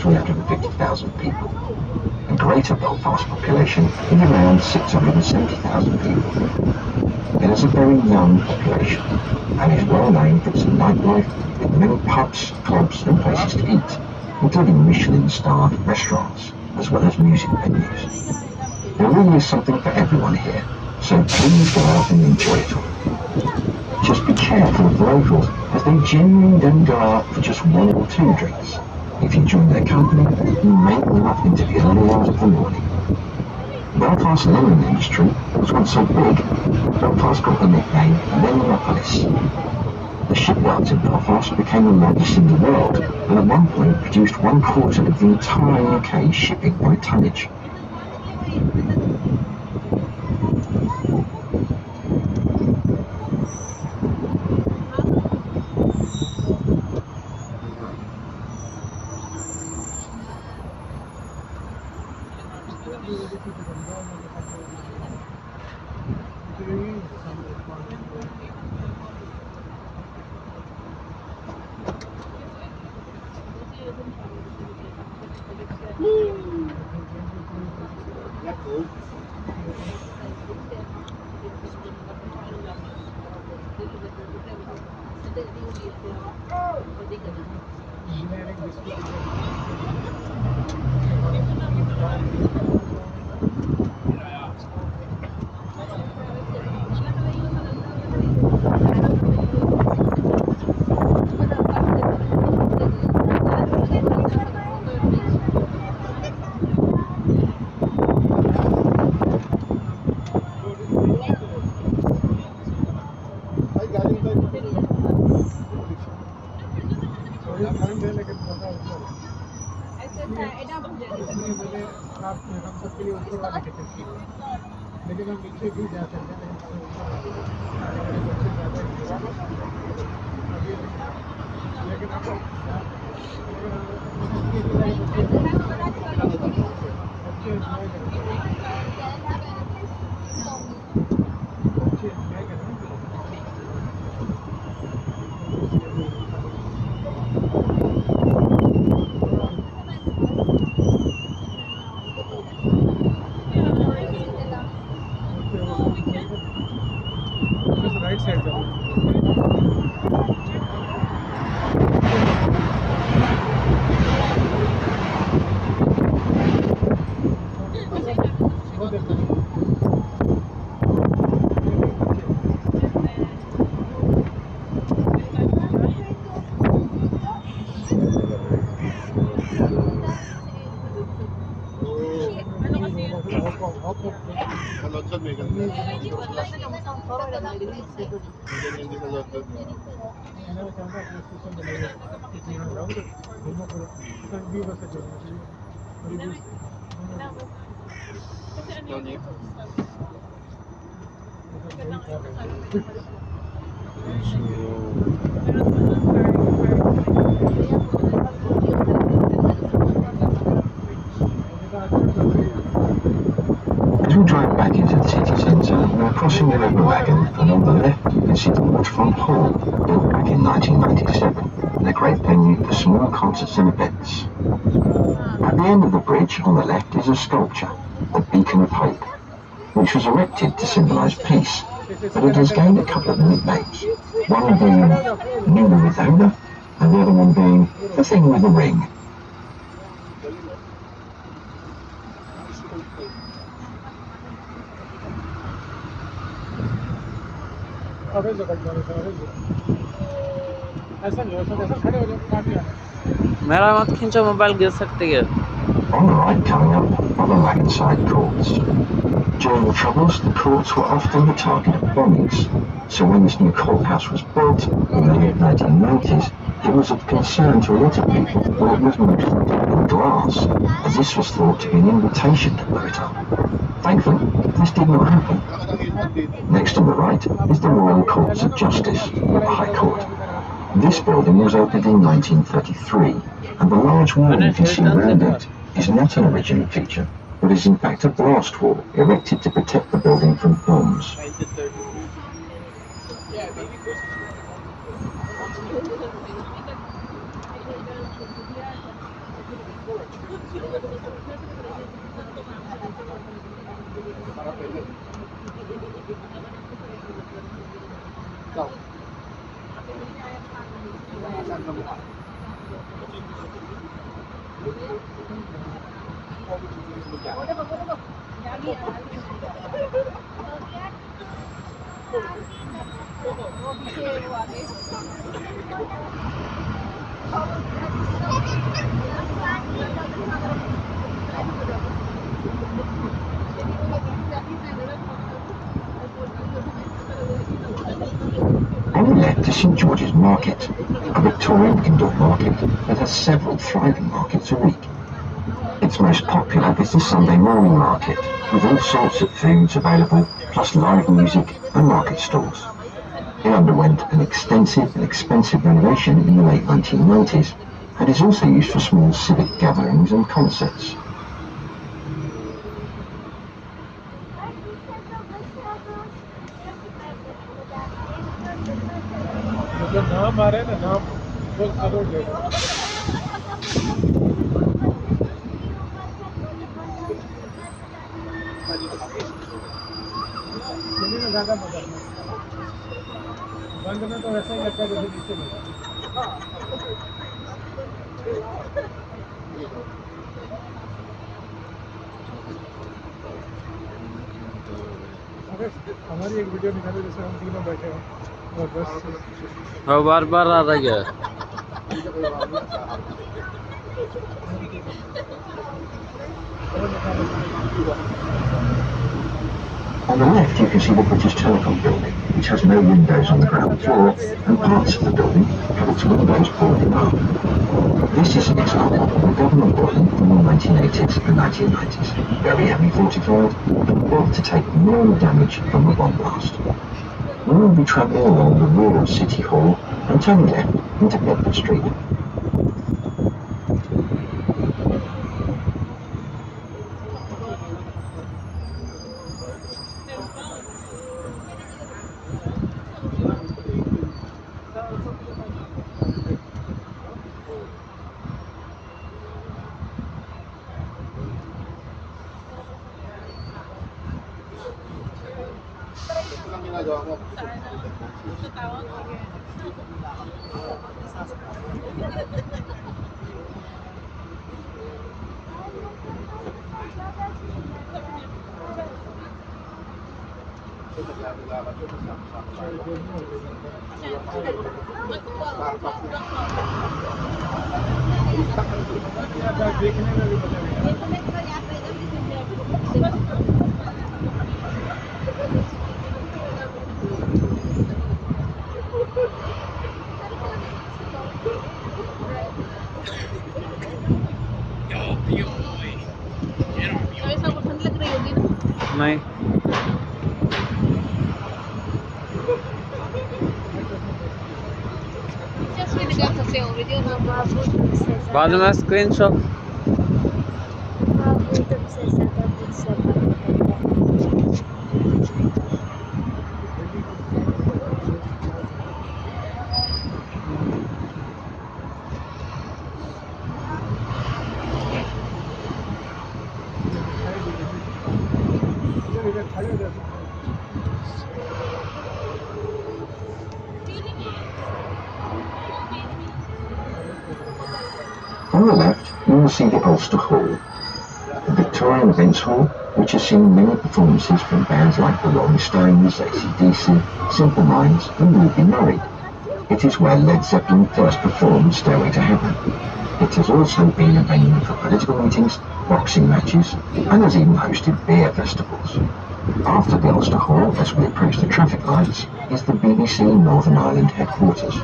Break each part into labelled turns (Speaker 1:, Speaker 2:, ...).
Speaker 1: 350,000 people. The Greater Belfast population is around 670,000 people. It is a very young population and is well known for its nightlife with many pubs, clubs and places to eat, including Michelin-starred restaurants as well as music venues. There really is something for everyone here, so please go out and enjoy it all. Just be careful of the locals, as they generally don't go out for just one or two drinks. If you join their company, you may live up into the early hours of the morning. Belfast's linen industry was once so big, Belfast got the nickname Linopolis. The shipyards in Belfast became the largest in the world, and at one point produced 1/4 of the entire UK shipping by tonnage. As we drive back into the city centre, we are crossing the River Wagon, and on the left you can see the Waterfront Hall, built back in 1997, and a great venue for small concerts and events. At the end of the bridge on the left is a sculpture, the Beacon of Hope, which was erected to symbolise peace, but it has gained a couple of nicknames, one being Numa with Owner, and the other one being the Thing with the Ring.
Speaker 2: मेरा मत खींचो mobile गिर सकती है.
Speaker 1: On the right coming up are the Wagonside courts. During the Troubles, the courts were often the target of bombings, so when this new courthouse was built in the mid 1990s, it was of concern to a lot of people when it was mostly in glass, as this was thought to be an invitation to blow it up. Thankfully, this did not happen. Next on the right is the Royal Courts of Justice, or the High Court. This building was opened in 1933, and the large wall you can see around it is not an original feature, but is in fact a blast wall erected to protect the building from bombs. On the left is St George's Market, a Victorian indoor market that has several thriving markets a week. Its most popular is the Sunday morning market, with all sorts of foods available, plus live music and market stalls. It underwent an extensive and expensive renovation in the late 1990s and is also used for small civic gatherings and concerts.
Speaker 3: नाम आ रहा है ना नाम वो करोगे सुनिए ना ज़्यादा मजा बंद में तो वैसा ही लगता है जैसे नीचे में अरे हमारी एक वीडियो निकाले जैसे हम तीनों बैठे हैं और बस
Speaker 2: हाँ बार बार आ रही है
Speaker 1: On the left you can see the British Telecom building, which has no windows on the ground floor, and parts of the building have its windows boarded up. This is an example of a government building from the 1980s and 1990s, very heavily fortified and built to take minimal damage from a bomb blast. We will be travelling along the rural City Hall and turning left into Bedford Street.
Speaker 3: देखने में भी मजा नहीं
Speaker 2: नहीं बाद में screenshot
Speaker 1: On the left, you will see the Ulster Hall, the Victorian Events Hall, which has seen many performances from bands like the Rolling Stones, AC/DC, Simple Minds and Ruby Murray. It is where Led Zeppelin first performed Stairway to Heaven. It has also been a venue for political meetings, boxing matches, and has even hosted beer festivals. After the Ulster Hall, as we approach the traffic lights, is the BBC Northern Ireland headquarters.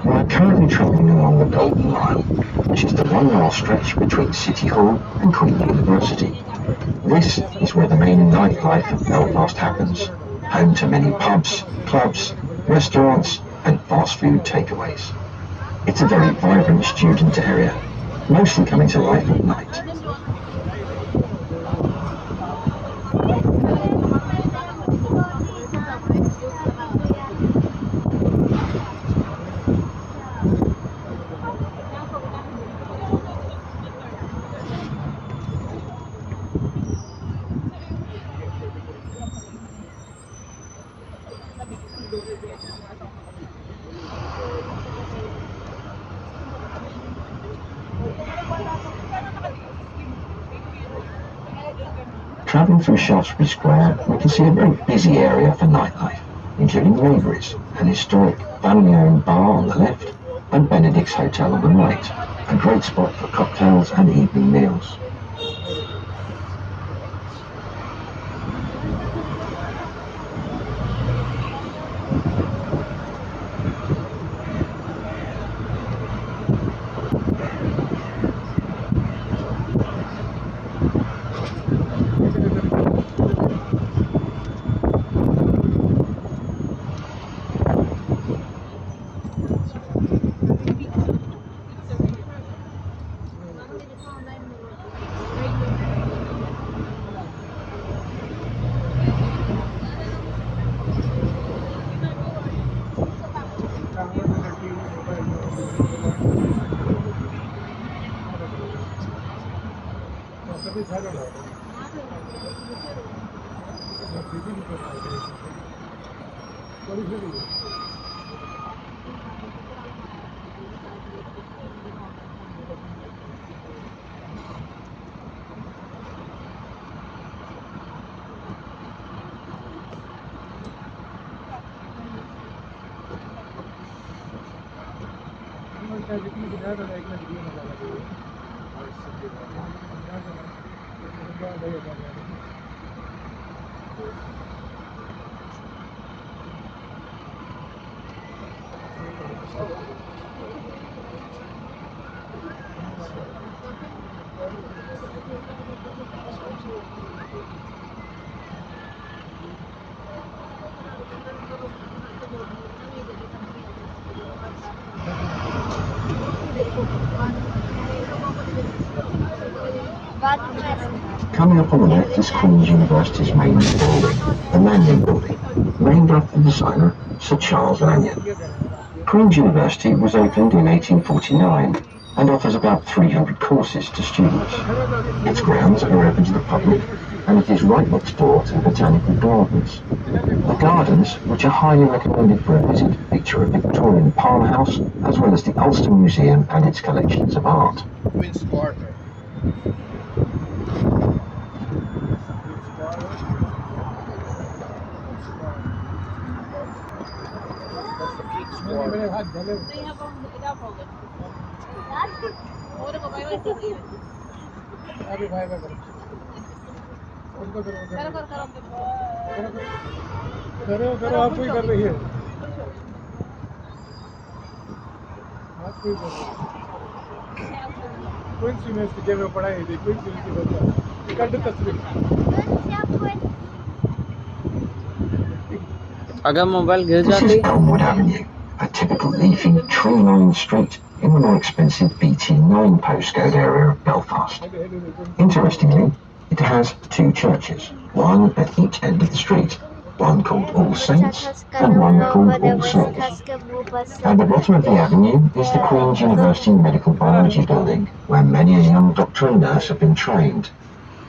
Speaker 1: We are currently travelling along the Golden Line, which is the 1 mile stretch between City Hall and Queen University. This is where the main nightlife of Belfast happens, home to many pubs, clubs, restaurants and fast food takeaways. It's a very vibrant student area, mostly coming to life at night. Travelling through Shaftesbury Square, we can see a very busy area for nightlife, including Waverey's, an historic family-owned bar on the left, and Benedict's Hotel on the right, a great spot for cocktails and evening meals. Coming up on the left is Queen's University's main building, the Lanyon Building, named after the designer Sir Charles Lanyon. Queen's University was opened in 1849 and offers about 300 courses to students. Its grounds are open to the public and it is right next door to the Botanical Gardens. The gardens, which are highly recommended for a visit, feature a Victorian farmhouse as well as the Ulster Museum and its collections of art.
Speaker 3: करो आप कोई कर रही है आप कोई कर रही कौन सी यूनिवर्सिटी में पढ़ाई थी कौन सी यूनिवर्सिटी कर दो तस्वीर
Speaker 2: अगर मोबाइल गिर
Speaker 1: This
Speaker 2: जाती
Speaker 1: is Elmwood Avenue, a typical leafy, tree-lined street in the more expensive BT9 postcode area of Belfast. Interestingly, it has two churches, one at each end of the street, one called All Saints and one called All Souls. At the bottom of the avenue is the Queen's University Medical Biology Building, where many a young doctor and nurse have been trained.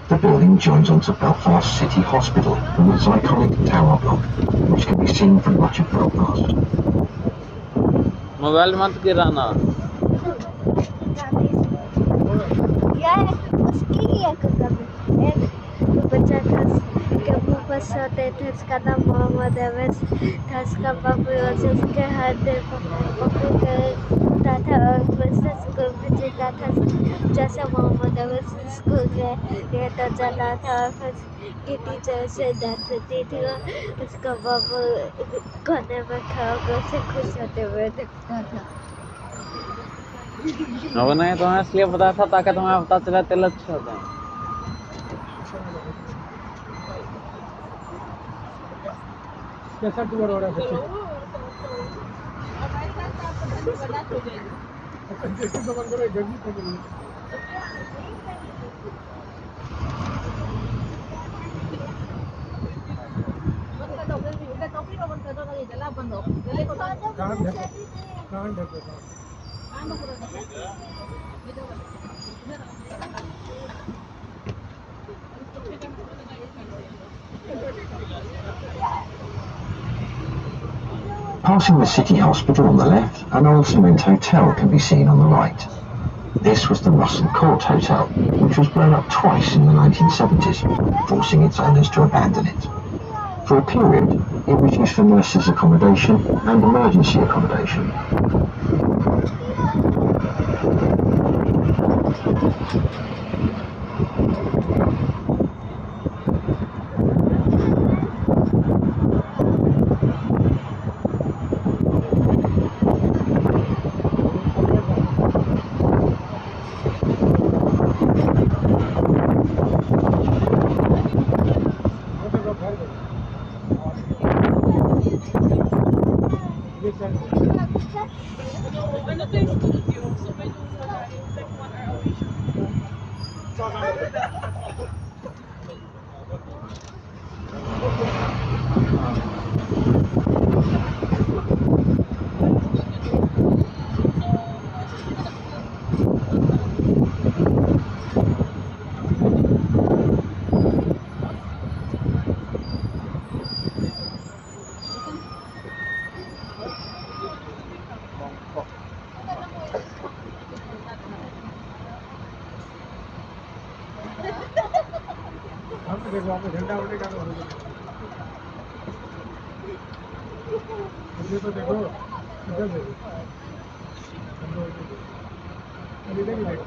Speaker 1: The building joins onto Belfast City Hospital with its iconic tower block, which can be seen from much of Belfast.
Speaker 2: Mobile मत गिराना
Speaker 4: यार उसकी एक बच्चा था के मुंह पर सोते थे उसका नाम मोहम्मद अवैस था उसका बाबू उसके हाथ पकड़ करता था और बस स्कूल भेजता था जैसे मोहम्मद अवैस स्कूल गए तो जाता था और फिर की टीचर से डांटती थी उसका बाबू कोने में खड़ा होकर उसे खुश होते हुए दिखता था
Speaker 2: अब नहीं तुम्हें इसलिए पता था ताकि तुम्हें पता चला तेल अच्छा था
Speaker 3: कैसा टूर हो रहा है बच्चे अच्छा जैसे तो मन करे गर्मी पड़ रही है कहाँ ढको
Speaker 1: Passing the city hospital on the left, an old cement hotel can be seen on the right. This was the Russell Court Hotel, which was blown up twice in the 1970s, forcing its owners to abandon it. For a period, it was used for nurses' accommodation and emergency accommodation.
Speaker 3: हम तो देखो आपको झंडा उड़ने का मुझे तो देखो इधर देखो इधर ही देखो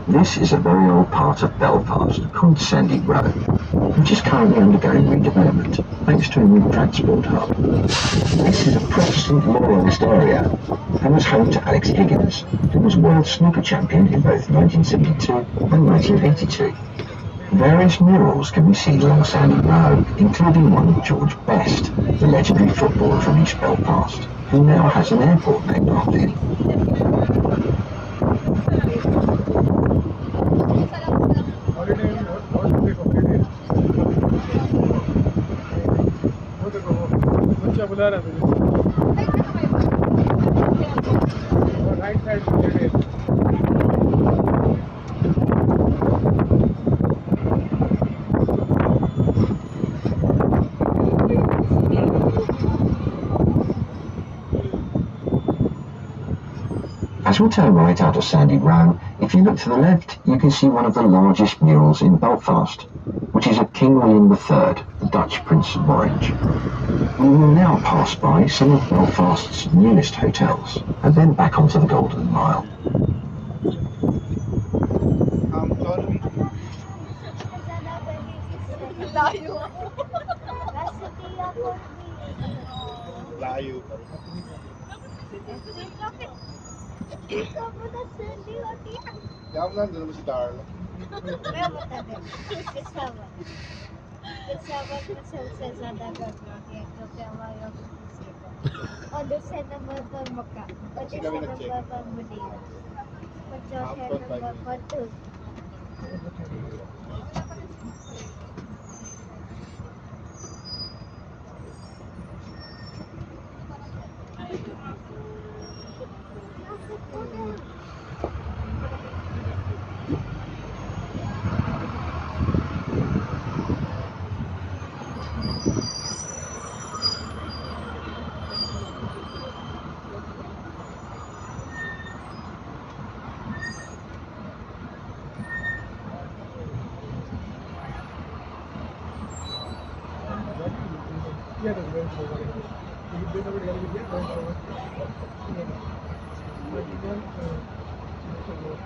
Speaker 1: This is a very old part of Belfast called Sandy Row, which is currently undergoing redevelopment thanks to a new transport hub. This is a Protestant loyalist area and was home to Alex Higgins, who was world snooker champion in both 1972 and 1982. Various murals can be seen along Sandy Row, including one of George Best, the legendary footballer from East Belfast, who now has an airport named after him.
Speaker 3: बच्चा बुला रहा था right side
Speaker 1: As we turn right out of Sandy Row, if you look to the left, you can see one of the largest murals in Belfast, which is of King William III, the Dutch Prince of Orange. We will now pass by some of Belfast's newest hotels, and then back onto the Golden Mile.
Speaker 5: Yandan dedim si Darla.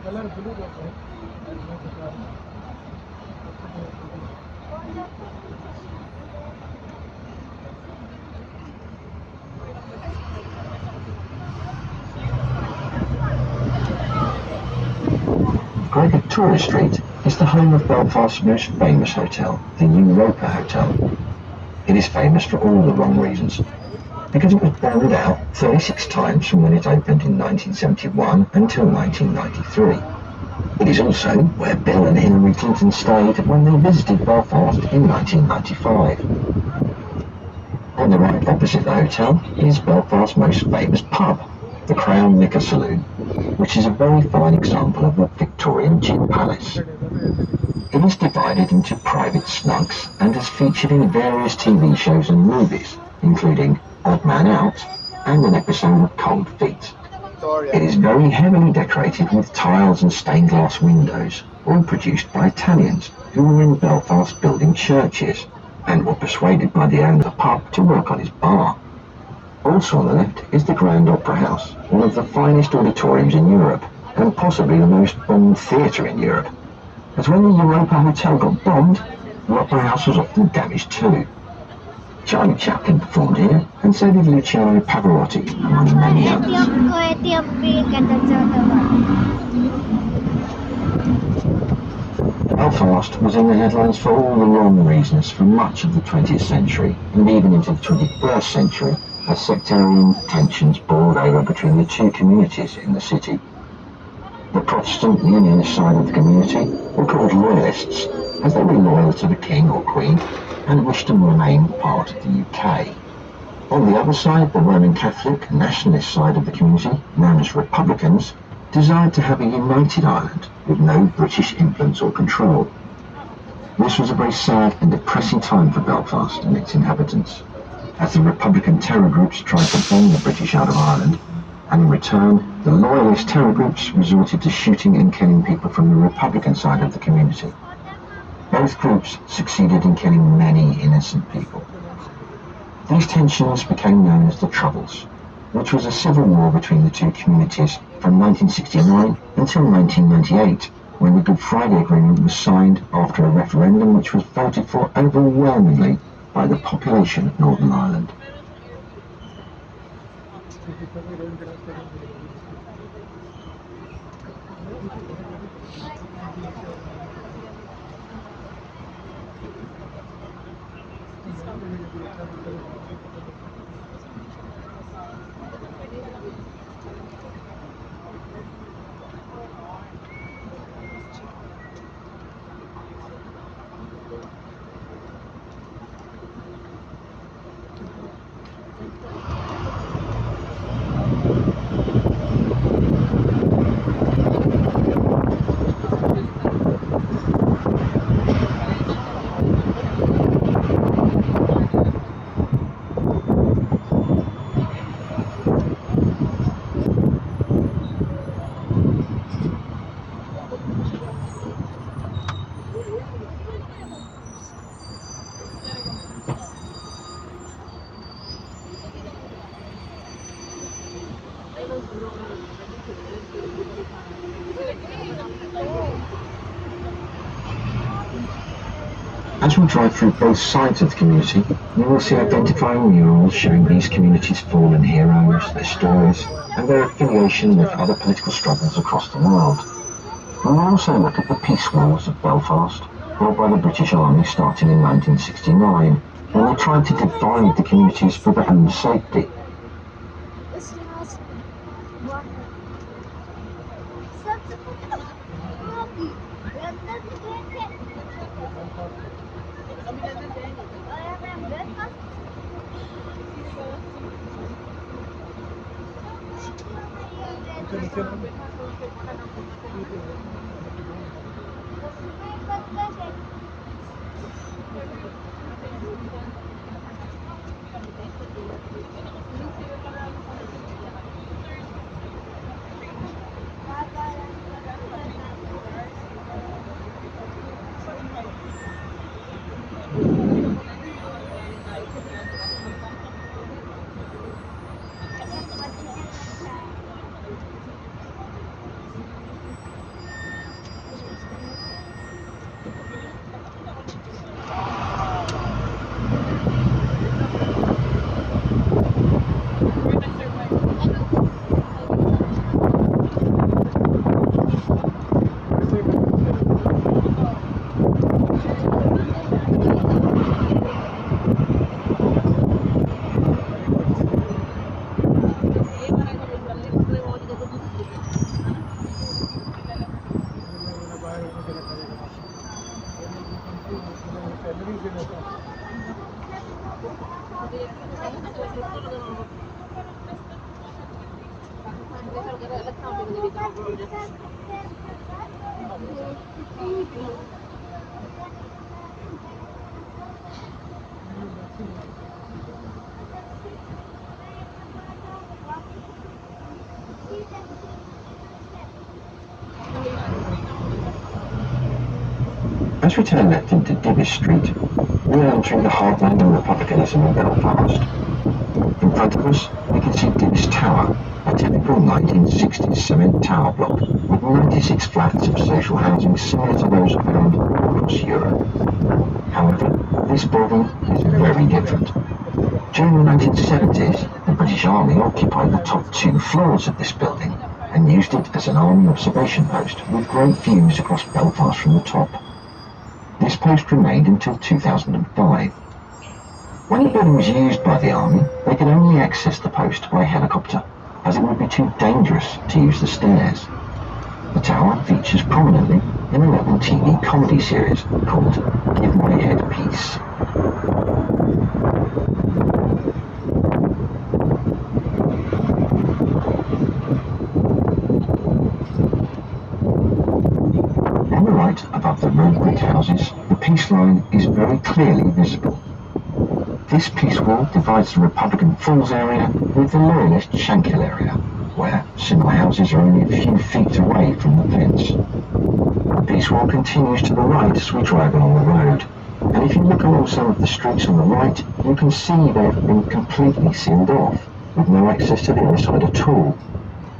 Speaker 3: Colour blue होता है
Speaker 1: Victoria Street is the home of Belfast's most famous hotel, the Europa Hotel. It is famous for all the wrong reasons, because it was bombed out 36 times from when it opened in 1971 until 1993. It is also where Bill and Hillary Clinton stayed when they visited Belfast in 1995. On the right opposite the hotel is Belfast's most famous pub, the Crown Liquor Saloon, which is a very fine example of a Victorian gin palace. It is divided into private snugs and has featured in various TV shows and movies, including Odd Man Out and an episode of Cold Feet. It is very heavily decorated with tiles and stained glass windows, all produced by Italians who were in Belfast building churches and were persuaded by the owner of the pub to work on his bar. Also on the left is the Grand Opera House, one of the finest auditoriums in Europe and possibly the most bombed theatre in Europe. As when the Europa Hotel got bombed, the Opera House was often damaged too. Charlie Chaplin performed here, and so did Luciano Pavarotti, among many others. Belfast was in the headlines for all the wrong reasons for much of the 20th century, and even into the 21st century, as sectarian tensions boiled over between the two communities in the city. The Protestant Unionist side of the community were called Loyalists, as they were loyal to the King or Queen and wished to remain part of the UK. On the other side, the Roman Catholic nationalist side of the community, known as Republicans, desired to have a united Ireland with no British influence or control. This was a very sad and depressing time for Belfast and its inhabitants, as the Republican terror groups tried to bomb the British out of Ireland, and in return, the Loyalist terror groups resorted to shooting and killing people from the Republican side of the community. Both groups succeeded in killing many innocent people. These tensions became known as the Troubles, which was a civil war between the two communities from 1969 until 1998, when the Good Friday Agreement was signed after a referendum which was voted for overwhelmingly by the population of Northern Ireland. As we drive through both sides of the community, you will see identifying murals showing these communities' fallen heroes, their stories, and their affiliation with other political struggles across the world. We will also look at the peace wars of Belfast, brought by the British Army starting in 1969, when they tried to divide the communities for their own safety. As we turn left into Divis Street, we are entering the heartland of republicanism in Belfast. In front of us, we can see Divis Tower, a typical 1960s cement tower block with 96 flats of social housing similar to those found across Europe. However, this building is very different. During the 1970s, the British Army occupied the top 2 floors of this building and used it as an army observation post with great views across Belfast from the top. This post remained until 2005. When the building was used by the army, they could only access the post by helicopter, as it would be too dangerous to use the stairs. The tower features prominently in a local TV comedy series called Give My Head Peace. On the right, above the red brick houses, the peace line is very clearly visible. This peace wall divides the Republican Falls area with the Loyalist Shankill area, where similar houses are only a few feet away from the fence. The peace wall continues to the right as we drive along the road, and if you look along some of the streets on the right, you can see they've been completely sealed off, with no access to the other side at all.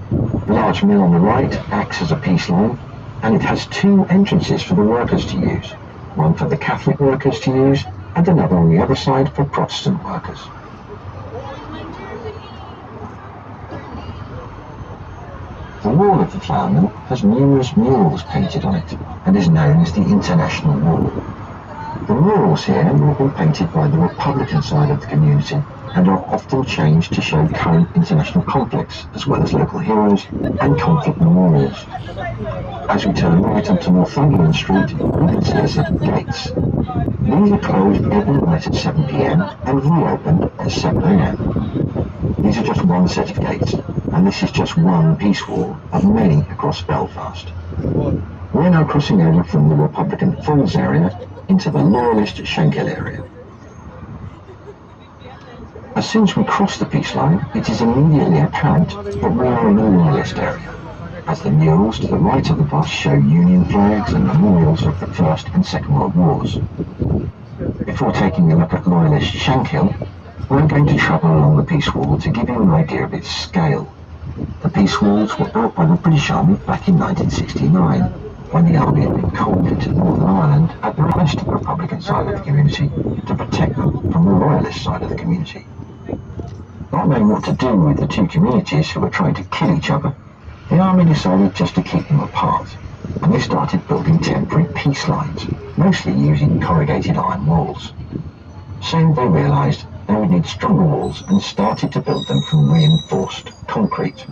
Speaker 1: The large mill on the right acts as a peace line, and it has 2 entrances for the workers to use, one for the Catholic workers to use, and another on the other side for Protestant workers. The wall of the flour mill has numerous murals painted on it, and is known as the International Wall. The murals here have been painted by the Republican side of the community, and are often changed to show current international conflicts, as well as local heroes and conflict memorials. As we turn right onto Northumberland Street, we can see a set of gates. These are closed every night at 7 p.m. and reopened at 7 a.m. These are just one set of gates, and this is just one peace wall of many across Belfast. We're now crossing over from the Republican Falls area into the Loyalist Shankill area. As soon as we cross the peace line, it is immediately apparent that we are in the Loyalist area, as the murals to the right of the bus show Union flags and memorials of the First and Second World Wars. Before taking a look at Loyalist Shankill, we're going to travel along the peace wall to give you an idea of its scale. The peace walls were built by the British Army back in 1969, when the army had been called into Northern Ireland at the request of the Republican side of the community to protect them from the Loyalist side of the community. Not knowing what to do with the 2 communities who were trying to kill each other, the army decided just to keep them apart, and they started building temporary peace lines, mostly using corrugated iron walls. Soon they realised they would need stronger walls and started to build them from reinforced concrete.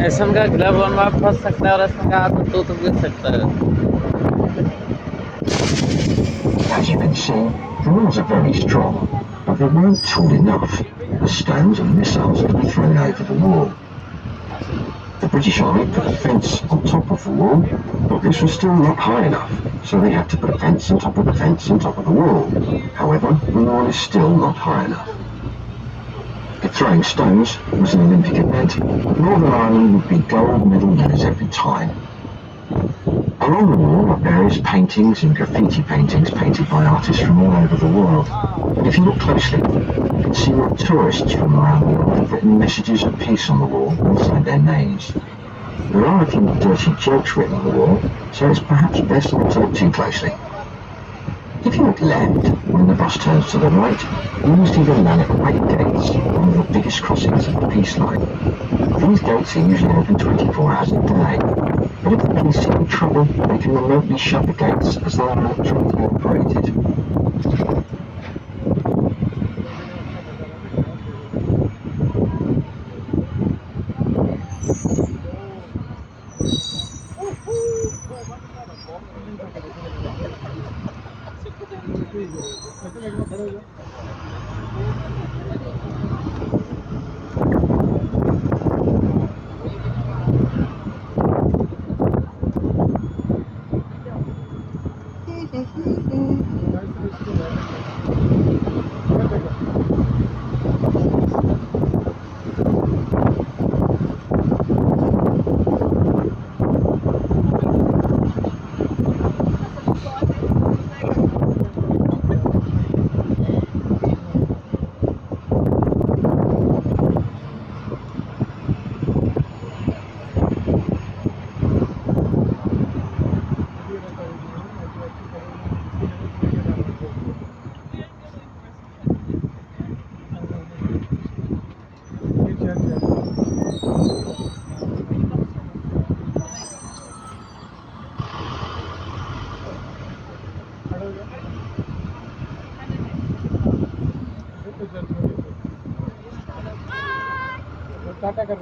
Speaker 2: SM का glove वन में फंस सकता है और SM का हाथ तो गिर सकता है.
Speaker 1: As you can see, the walls are very strong, but they weren't tall enough, as stones and missiles could be thrown over the wall. The British Army put a fence on top of the wall, but this was still not high enough, so they had to put a fence on top of the fence on top of the wall. However, the wall is still not high enough. If throwing stones was an Olympic event, Northern Ireland would be gold medal winners every time. Along the wall are various paintings and graffiti paintings painted by artists from all over the world. And if you look closely, you can see what tourists from around the world have written messages of peace on the wall inside their names. There are a few dirty jokes written on the wall, so it's perhaps best not to look too closely. If you look left, when the bus turns to the right, you will see the Lanark Great Gates, one of the biggest crossings of the peace line. These gates are usually open 24 hours a day, but if the police see any trouble, they can remotely shut the gates as they are electronically operated.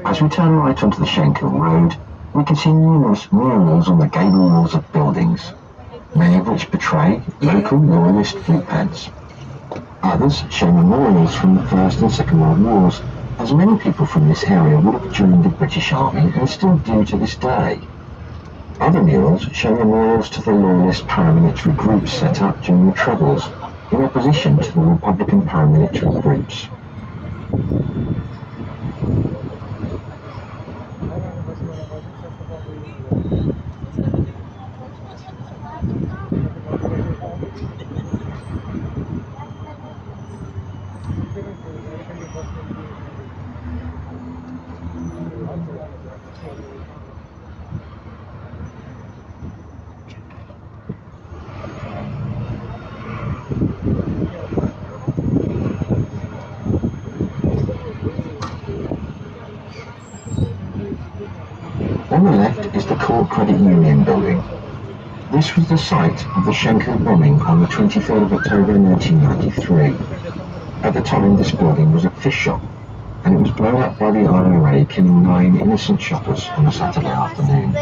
Speaker 1: As we turn right onto the Shankill Road, we can see numerous murals on the gable walls of buildings, many of which portray local loyalist fleet pants. Others show memorials from the First and Second World Wars, as many people from this area would have joined the British Army and still do to this day. Other murals show memorials to the loyalist paramilitary groups set up during the Troubles, in opposition to the Republican paramilitary groups. On the left is the Cork Credit Union building. This was the site of the Shankill bombing on the 23rd of October 1993. At the time, this building was a fish shop, and it was blown up by the IRA, killing 9 innocent shoppers on a Saturday afternoon.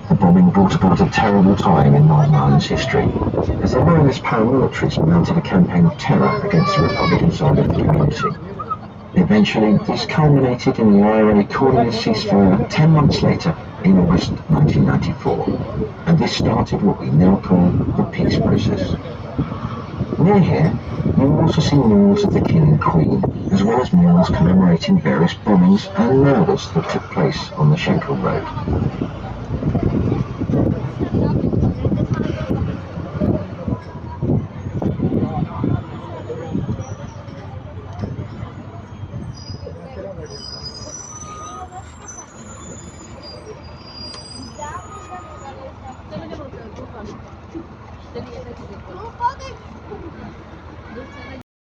Speaker 1: The bombing brought about a terrible time in Northern Ireland's history, as the loyalist paramilitaries mounted a campaign of terror against the Republican side of the community. Eventually, this culminated in the IRA calling a ceasefire 10 months later in August 1994, and this started what we now call the peace process. Near here, you will also see murals of the King and Queen, as well as murals commemorating various bombings and murders that took place on the Shankill Road.